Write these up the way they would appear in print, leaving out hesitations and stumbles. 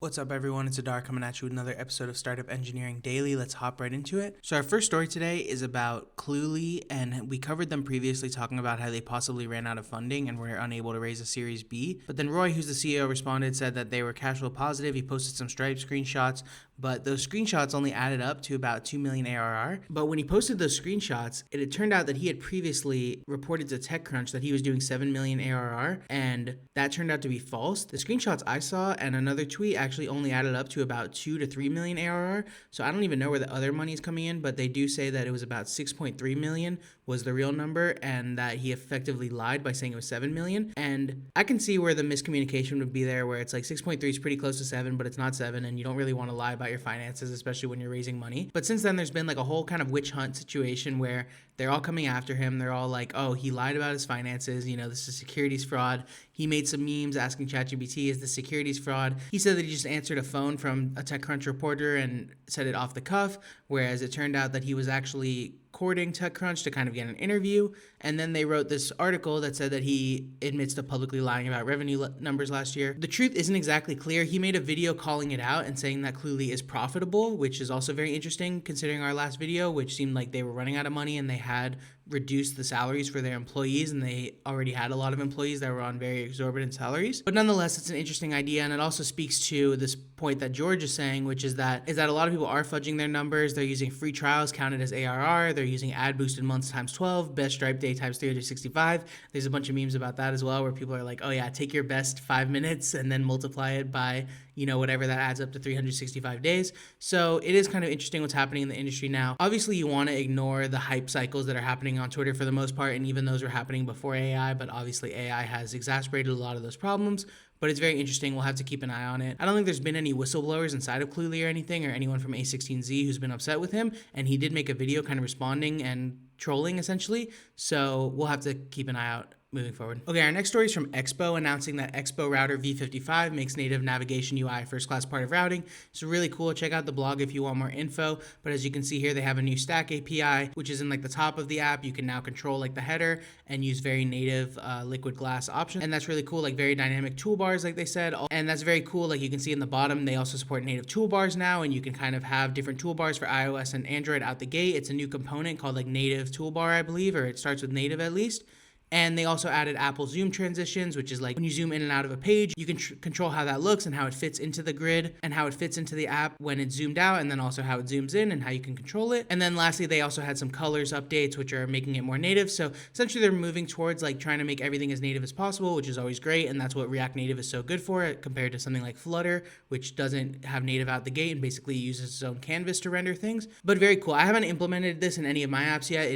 What's up, everyone? It's Adar coming at you with another episode of Startup Engineering Daily. Let's hop right into it. So our first story today is about Cluely, and we covered them previously talking about how they possibly ran out of funding and were unable to raise a Series B. But then Roy, who's the CEO, responded, said that they were cash flow positive. He posted some Stripe screenshots, but those screenshots only added up to about 2 million ARR. But when he posted those screenshots, it had turned out that he had previously reported to TechCrunch that he was doing 7 million ARR, and that turned out to be false. The screenshots I saw and another tweet actually only added up to about 2 to 3 million ARR. So I don't even know where the other money is coming in, but they do say that it was about 6.3 million was the real number, and that he effectively lied by saying it was 7 million. And I can see where the miscommunication would be there, where it's like 6.3 is pretty close to 7, but it's not 7, and you don't really want to lie about your finances, especially when you're raising money. But since then, there's been like a whole kind of witch hunt situation where they're all coming after him. They're all like, oh, he lied about his finances. You know, this is securities fraud. He made some memes asking ChatGPT, is this securities fraud? He said that he just answered a phone from a TechCrunch reporter and said it off the cuff, whereas it turned out that he was actually courting TechCrunch to kind of get an interview. And then they wrote this article that said that he admits to publicly lying about revenue numbers last year. The truth isn't exactly clear. He made a video calling it out and saying that Cluely is profitable, which is also very interesting considering our last video, which seemed like they were running out of money and they had reduced the salaries for their employees, and they already had a lot of employees that were on very exorbitant salaries. But nonetheless, it's an interesting idea, and it also speaks to this point that George is saying, which is that a lot of people are fudging their numbers. They're using free trials counted as ARR. They're using ad boosted months times 12, best Stripe day times 365. There's a bunch of memes about that as well, where people are like, oh yeah, take your best 5 minutes and then multiply it by, you know, whatever that adds up to 365 days. So it is kind of interesting what's happening in the industry now. Obviously, you want to ignore the hype cycles that are happening on Twitter for the most part, and even those were happening before AI, but obviously AI has exacerbated a lot of those problems. But it's very interesting. We'll have to keep an eye on it. I don't think there's been any whistleblowers inside of Cluely or anything, or anyone from A16Z who's been upset with him, and he did make a video kind of responding and trolling essentially. So we'll have to keep an eye out moving forward. Okay, our next story is from Expo, announcing that Expo Router v55 makes native navigation UI a first-class part of routing. It's really cool. Check out the blog if you want more info. But as you can see here, they have a new Stack API, which is in like the top of the app. You can now control like the header and use very native liquid glass options. And that's really cool, like very dynamic toolbars, like they said. And that's very cool. Like you can see in the bottom, they also support native toolbars now, and you can kind of have different toolbars for iOS and Android out the gate. It's a new component called like native toolbar, I believe, or it starts with native at least. And they also added Apple Zoom transitions, which is like when you zoom in and out of a page, you can control how that looks and how it fits into the grid and how it fits into the app when it's zoomed out, and then also how it zooms in and how you can control it. And then lastly, they also had some colors updates, which are making it more native. So essentially they're moving towards like trying to make everything as native as possible, which is always great. And that's what React Native is so good for compared to something like Flutter, which doesn't have native out the gate and basically uses its own canvas to render things. But very cool. I haven't implemented this in any of my apps yet.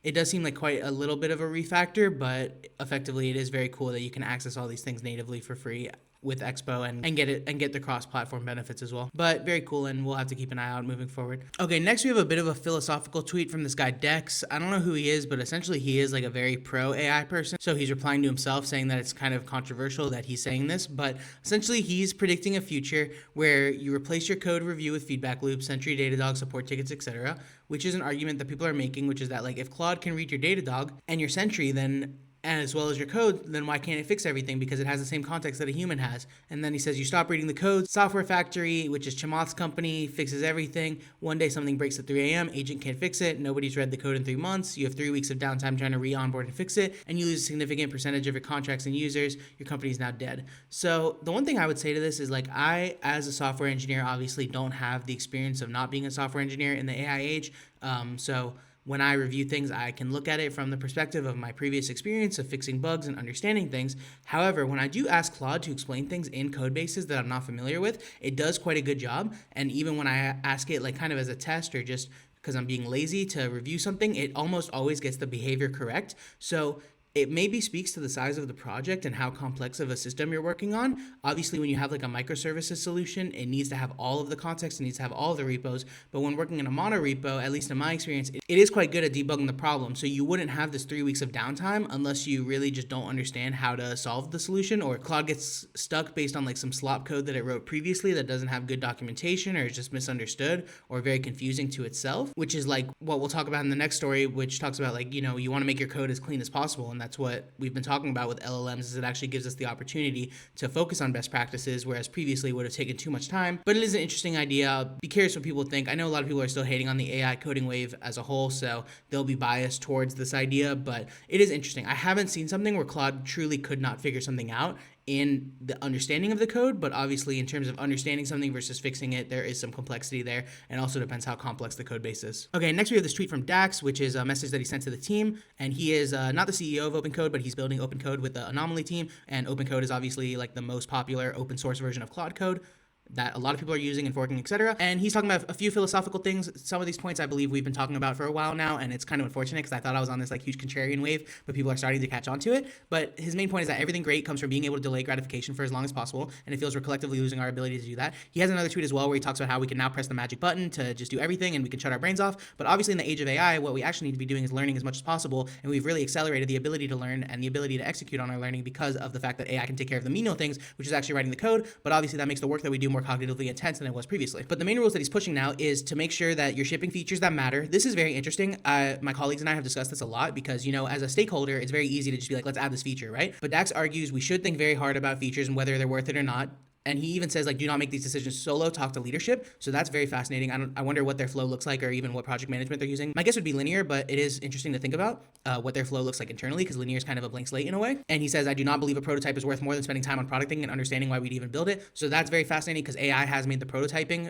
It does seem like quite a little bit of a refactor, but effectively it is very cool that you can access all these things natively for free with Expo and get the cross-platform benefits as well. But very cool, and we'll have to keep an eye out moving forward. Okay, next we have a bit of a philosophical tweet from this guy Dex. I don't know who he is, but essentially he is like a very pro AI person. So he's replying to himself saying that it's kind of controversial that he's saying this, but essentially he's predicting a future where you replace your code review with feedback loops, Sentry, Datadog, support tickets, etc., which is an argument that people are making, which is that like if Claude can read your Datadog and your Sentry, then as well as your code, then why can't it fix everything? Because it has the same context that a human has. And then he says, you stop reading the code. Software Factory, which is Chamath's company, fixes everything. One day something breaks at 3 a.m. Agent can't fix it. Nobody's read the code in 3 months. You have 3 weeks of downtime trying to re-onboard and fix it. And you lose a significant percentage of your contracts and users. Your company's now dead. So the one thing I would say to this is like, I, as a software engineer, obviously don't have the experience of not being a software engineer in the AI age. So when I review things, I can look at it from the perspective of my previous experience of fixing bugs and understanding things. However, when I do ask Claude to explain things in code bases that I'm not familiar with, it does quite a good job. And even when I ask it like kind of as a test or just because I'm being lazy to review something, it almost always gets the behavior correct. So it maybe speaks to the size of the project and how complex of a system you're working on. Obviously, when you have like a microservices solution, it needs to have all of the context, it needs to have all of the repos. But when working in a mono repo, at least in my experience, it is quite good at debugging the problem. So you wouldn't have this 3 weeks of downtime unless you really just don't understand how to solve the solution, or Claude gets stuck based on like some slop code that it wrote previously that doesn't have good documentation, or is just misunderstood or very confusing to itself, which is like what we'll talk about in the next story, which talks about like, you know, you want to make your code as clean as possible, and that's what we've been talking about with LLMs, is it actually gives us the opportunity to focus on best practices, whereas previously it would have taken too much time. But it is an interesting idea. I'll be curious what people think. I know a lot of people are still hating on the AI coding wave as a whole, so they'll be biased towards this idea, but it is interesting. I haven't seen something where Claude truly could not figure something out in the understanding of the code, but obviously in terms of understanding something versus fixing it, there is some complexity there, and also depends how complex the code base is. Okay, next we have this tweet from Dax, which is a message that he sent to the team, and he is not the CEO of OpenCode, but he's building OpenCode with the Anomaly team, and OpenCode is obviously like the most popular open source version of Claude Code that a lot of people are using and forking, etc. And he's talking about a few philosophical things. Some of these points I believe we've been talking about for a while now, and it's kind of unfortunate because I thought I was on this like huge contrarian wave, but people are starting to catch on to it. But his main point is that everything great comes from being able to delay gratification for as long as possible, and it feels we're collectively losing our ability to do that. He has another tweet as well where he talks about how we can now press the magic button to just do everything and we can shut our brains off. But obviously in the age of AI, what we actually need to be doing is learning as much as possible, and we've really accelerated the ability to learn and the ability to execute on our learning because of the fact that AI can take care of the menial things, which is actually writing the code. But obviously that makes the work that we do more cognitively intense than it was previously. But the main rules that he's pushing now is to make sure that you're shipping features that matter. This is very interesting. My colleagues and I have discussed this a lot because, as a stakeholder, it's very easy to just be like, let's add this feature, right? But Dax argues we should think very hard about features and whether they're worth it or not. And he even says, do not make these decisions solo, talk to leadership. So that's very fascinating. I wonder what their flow looks like or even what project management they're using. My guess would be linear, but it is interesting to think about what their flow looks like internally because linear is kind of a blank slate in a way. And he says, I do not believe a prototype is worth more than spending time on producting and understanding why we'd even build it. So that's very fascinating because AI has made the prototyping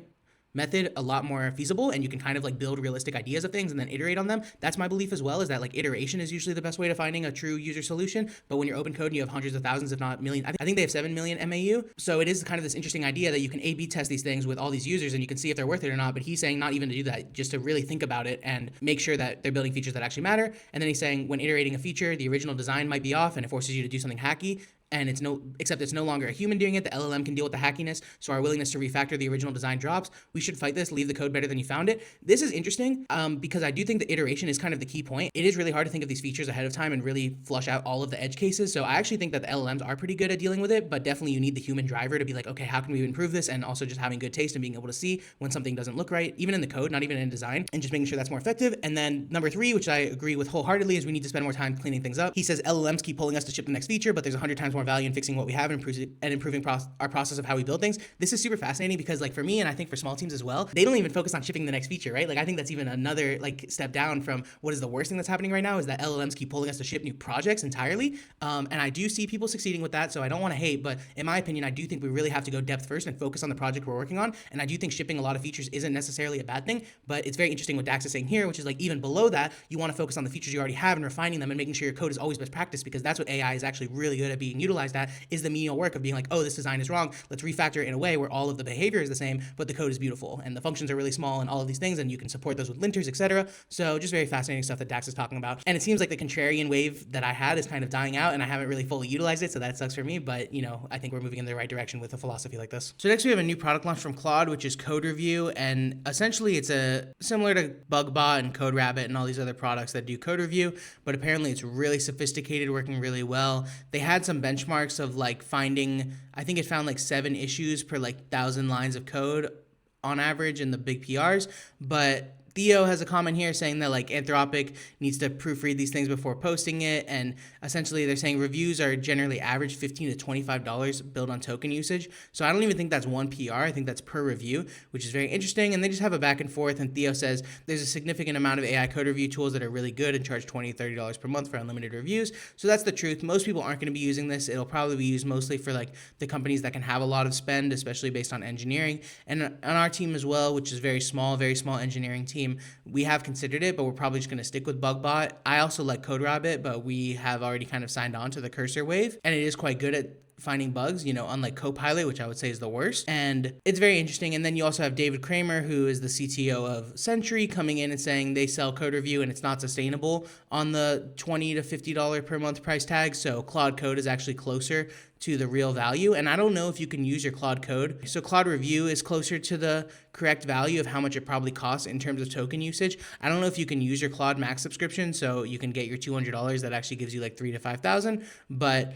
method a lot more feasible, and you can kind of build realistic ideas of things and then iterate on them. That's my belief as well, is that iteration is usually the best way to finding a true user solution. But when you're open code and you have hundreds of thousands, if not millions, I think they have 7 million MAU. So it is kind of this interesting idea that you can A/B test these things with all these users and you can see if they're worth it or not. But he's saying not even to do that, just to really think about it and make sure that they're building features that actually matter. And then he's saying when iterating a feature, the original design might be off and it forces you to do something hacky. And it's no longer a human doing it. The LLM can deal with the hackiness. So our willingness to refactor the original design drops. We should fight this, leave the code better than you found it. This is interesting because I do think the iteration is kind of the key point. It is really hard to think of these features ahead of time and really flush out all of the edge cases. So I actually think that the LLMs are pretty good at dealing with it, but definitely you need the human driver to be like, okay, how can we improve this? And also just having good taste and being able to see when something doesn't look right, even in the code, not even in design, and just making sure that's more effective. And then number 3, which I agree with wholeheartedly, is we need to spend more time cleaning things up. He says LLMs keep pulling us to ship the next feature, but there's 100 times more value in fixing what we have and improving our process of how we build things. This is super fascinating because for me, and I think for small teams as well, they don't even focus on shipping the next feature, right? I think that's even another step down from what is the worst thing that's happening right now is that LLMs keep pulling us to ship new projects entirely. And I do see people succeeding with that, so I don't want to hate, but in my opinion, I do think we really have to go depth first and focus on the project we're working on. And I do think shipping a lot of features isn't necessarily a bad thing, but it's very interesting what Dax is saying here, which is even below that, you want to focus on the features you already have and refining them and making sure your code is always best practice, because that's what AI is actually really good at being utilized at, is the menial work of being oh, this design is wrong. Let's refactor it in a way where all of the behavior is the same, but the code is beautiful and the functions are really small and all of these things, and you can support those with linters, etc. So just very fascinating stuff that Dax is talking about. And it seems like the contrarian wave that I had is kind of dying out and I haven't really fully utilized it, so that sucks for me, but I think we're moving in the right direction with a philosophy like this. So next we have a new product launch from Claude, which is Code Review, and essentially it's similar to BugBot and CodeRabbit and all these other products that do code review, but apparently it's really sophisticated, working really well. They had some benchmarks of finding, I think it found 7 issues per 1,000 lines of code on average in the big PRs, but Theo has a comment here saying that Anthropic needs to proofread these things before posting it, and essentially they're saying reviews are generally average $15 to $25 billed on token usage. So I don't even think that's one PR. I think that's per review, which is very interesting. And they just have a back and forth, and Theo says there's a significant amount of AI code review tools that are really good and charge $20, $30 per month for unlimited reviews. So that's the truth. Most people aren't going to be using this. It'll probably be used mostly for the companies that can have a lot of spend, especially based on engineering. And on our team as well, which is very small engineering team, we have considered it, but we're probably just going to stick with BugBot. I also like CodeRabbit, but we have already kind of signed on to the cursor wave, and it is quite good at finding bugs, unlike Copilot, which I would say is the worst. And it's very interesting. And then you also have David Kramer, who is the CTO of Sentry, coming in and saying they sell code review and it's not sustainable on the $20 to $50 per month price tag. So Claude Code is actually closer to the real value. And I don't know if you can use your Claude Code. So Claude Review is closer to the correct value of how much it probably costs in terms of token usage. I don't know if you can use your Claude Max subscription, so you can get your $200 that actually gives you 3,000 to 5,000, but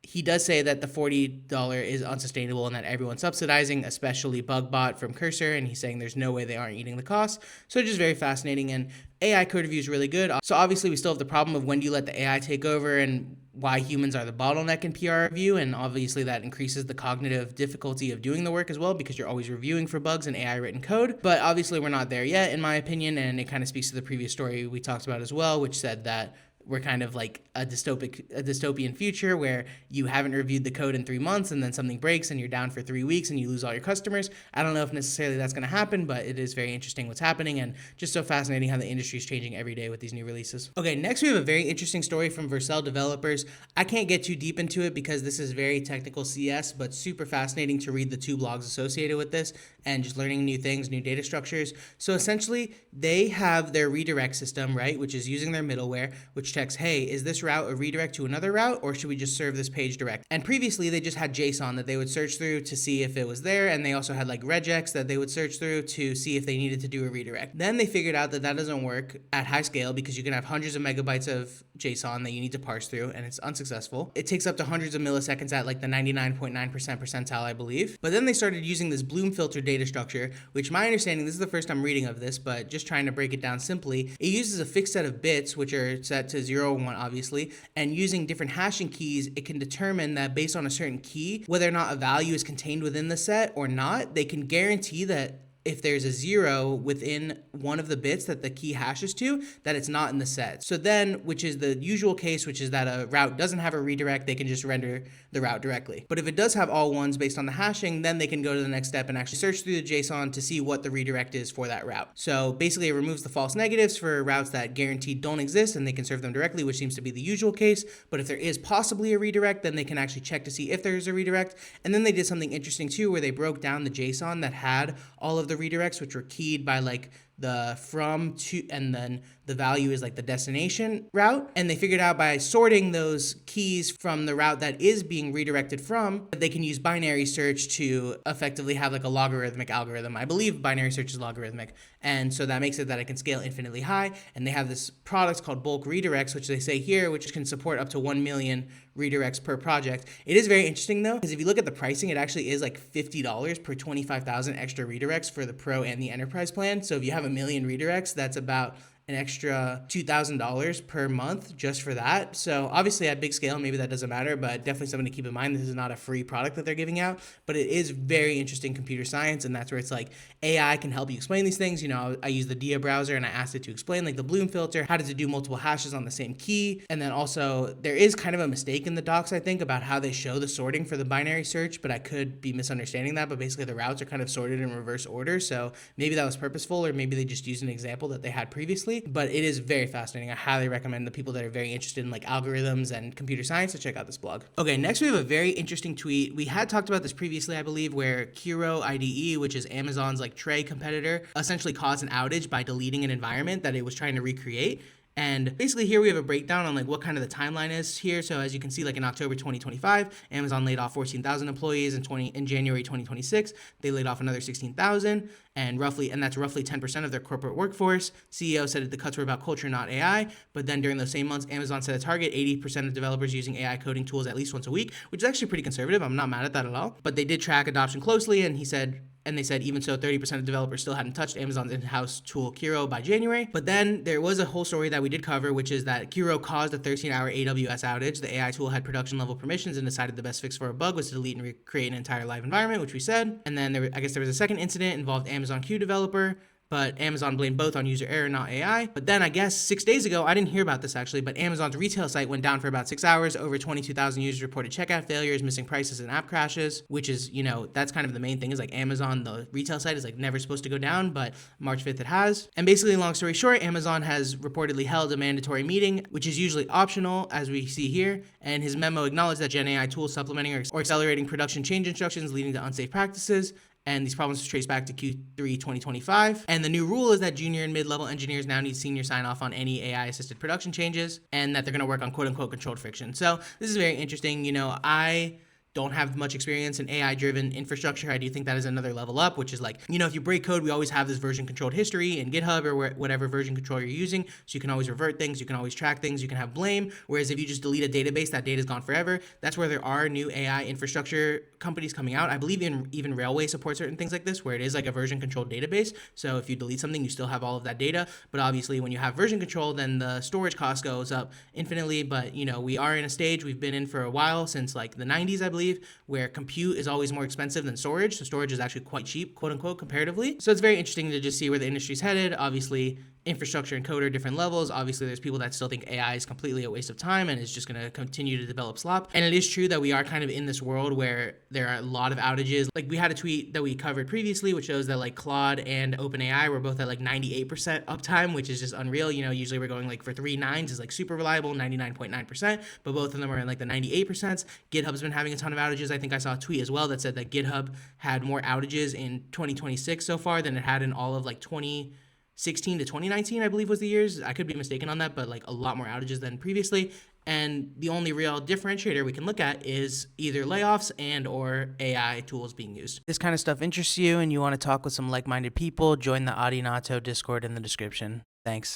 he does say that the $40 is unsustainable and that everyone's subsidizing, especially BugBot from Cursor, and he's saying there's no way they aren't eating the cost. So just very fascinating, and AI code review is really good. So obviously we still have the problem of when do you let the AI take over and why humans are the bottleneck in PR review, and obviously that increases the cognitive difficulty of doing the work as well because you're always reviewing for bugs in AI written code. But obviously we're not there yet, in my opinion, and it kind of speaks to the previous story we talked about as well, which said that we're kind of like a dystopian future where you haven't reviewed the code in 3 months and then something breaks and you're down for 3 weeks and you lose all your customers. I don't know if necessarily that's going to happen, but it is very interesting what's happening and just so fascinating how the industry is changing every day with these new releases. Okay, next we have a very interesting story from Vercel developers. I can't get too deep into it because this is very technical CS, but super fascinating to read the 2 blogs associated with this and just learning new things, new data structures. So essentially, they have their redirect system, right, which is using their middleware, which checks, hey, is this route a redirect to another route, or should we just serve this page direct? And previously, they just had JSON that they would search through to see if it was there, and they also had like regex that they would search through to see if they needed to do a redirect. Then they figured out that that doesn't work at high scale because you can have hundreds of megabytes of JSON that you need to parse through, and it's unsuccessful. It takes up to hundreds of milliseconds at like the 99.9% percentile, I believe. But then they started using this Bloom filter data structure, which my understanding, this is the first I'm reading of this, but just trying to break it down simply, it uses a fixed set of bits, which are set to 0 or 1, obviously, and using different hashing keys, it can determine that based on a certain key, whether or not a value is contained within the set or not. They can guarantee that if there's a 0 within one of the bits that the key hashes to, that it's not in the set. So then, which is the usual case, which is that a route doesn't have a redirect, they can just render the route directly. But if it does have all ones based on the hashing, then they can go to the next step and actually search through the JSON to see what the redirect is for that route. So basically it removes the false negatives for routes that guaranteed don't exist and they can serve them directly, which seems to be the usual case. But if there is possibly a redirect, then they can actually check to see if there's a redirect. And then they did something interesting too, where they broke down the JSON that had all of the redirects, which were keyed by like the from to, and then the value is like the destination route. And they figured out by sorting those keys from the route that is being redirected from, that they can use binary search to effectively have like a logarithmic algorithm. I believe binary search is logarithmic. And so that makes it that it can scale infinitely high. And they have this product called bulk redirects, which they say here, which can support up to 1 million redirects per project. It is very interesting though, because if you look at the pricing, it actually is like $50 per 25,000 extra redirects for the pro and the enterprise plan. So if you have 1 million redirects, that's about an extra $2,000 per month just for that. So obviously at big scale, maybe that doesn't matter, but definitely something to keep in mind. This is not a free product that they're giving out, but it is very interesting computer science. And that's where it's like AI can help you explain these things. You know, I use the Dia browser and I asked it to explain like the Bloom filter, how does it do multiple hashes on the same key? And then also there is kind of a mistake in the docs, I think, about how they show the sorting for the binary search, but I could be misunderstanding that. But basically the routes are kind of sorted in reverse order. So maybe that was purposeful, or maybe they just used an example that they had previously. But it is very fascinating. I highly recommend the people that are very interested in like algorithms and computer science to check out this blog. Okay, next we have a very interesting tweet. We had talked about this previously, I believe, where Kiro IDE, which is Amazon's like tray competitor, essentially caused an outage by deleting an environment that it was trying to recreate. And basically here we have a breakdown on like what kind of the timeline is here. So as you can see, like in October 2025, Amazon laid off 14,000 employees. In January 2026, they laid off another 16,000, and that's roughly 10% of their corporate workforce. CEO said that the cuts were about culture, not AI. But then during those same months, Amazon set a target 80% of developers using AI coding tools at least once a week, which is actually pretty conservative. I'm not mad at that at all. But they did track adoption closely, and they said even so, 30% of developers still hadn't touched Amazon's in-house tool Kiro by January. But then there was a whole story that we did cover, which is that Kiro caused a 13-hour AWS outage. The AI tool had production-level permissions and decided the best fix for a bug was to delete and recreate an entire live environment, which we said. And then there was a second incident involved Amazon Q developer, but Amazon blamed both on user error, not AI. But then I guess 6 days ago, I didn't hear about this actually, but Amazon's retail site went down for about 6 hours. Over 22,000 users reported checkout failures, missing prices, and app crashes, which is, that's kind of the main thing is like Amazon, the retail site is like never supposed to go down, but March 5th it has. And basically, long story short, Amazon has reportedly held a mandatory meeting, which is usually optional, as we see here. And his memo acknowledged that Gen AI tools supplementing or accelerating production change instructions leading to unsafe practices. And these problems are traced back to Q3 2025. And the new rule is that junior and mid-level engineers now need senior sign-off on any AI-assisted production changes, and that they're going to work on quote-unquote controlled friction. So this is very interesting. I don't have much experience in AI driven infrastructure, I do think that is another level up, which is like, if you break code, we always have this version controlled history in GitHub or whatever version control you're using. So you can always revert things, you can always track things, you can have blame. Whereas if you just delete a database, that data is gone forever. That's where there are new AI infrastructure companies coming out. I believe even Railway supports certain things like this, where it is like a version controlled database. So if you delete something, you still have all of that data. But obviously when you have version control, then the storage cost goes up infinitely. But we are in a stage we've been in for a while, since like the 90s, I believe, where compute is always more expensive than storage. So storage is actually quite cheap, quote unquote, comparatively. So it's very interesting to just see where the industry's headed. Obviously, infrastructure and code are different levels. Obviously, there's people that still think AI is completely a waste of time and is just going to continue to develop slop. And it is true that we are kind of in this world where there are a lot of outages. Like, we had a tweet that we covered previously, which shows that like Claude and OpenAI were both at like 98% uptime, which is just unreal. Usually we're going like for 3 nines is like super reliable, 99.9%, but both of them are in like the 98%. GitHub's been having a ton of outages. I think I saw a tweet as well that said that GitHub had more outages in 2026 so far than it had in all of like 2016 to 2019, I believe was the years. I could be mistaken on that, but like a lot more outages than previously. And the only real differentiator we can look at is either layoffs and or AI tools being used. This kind of stuff interests you and you want to talk with some like-minded people, join the Audinato Discord in the description. Thanks.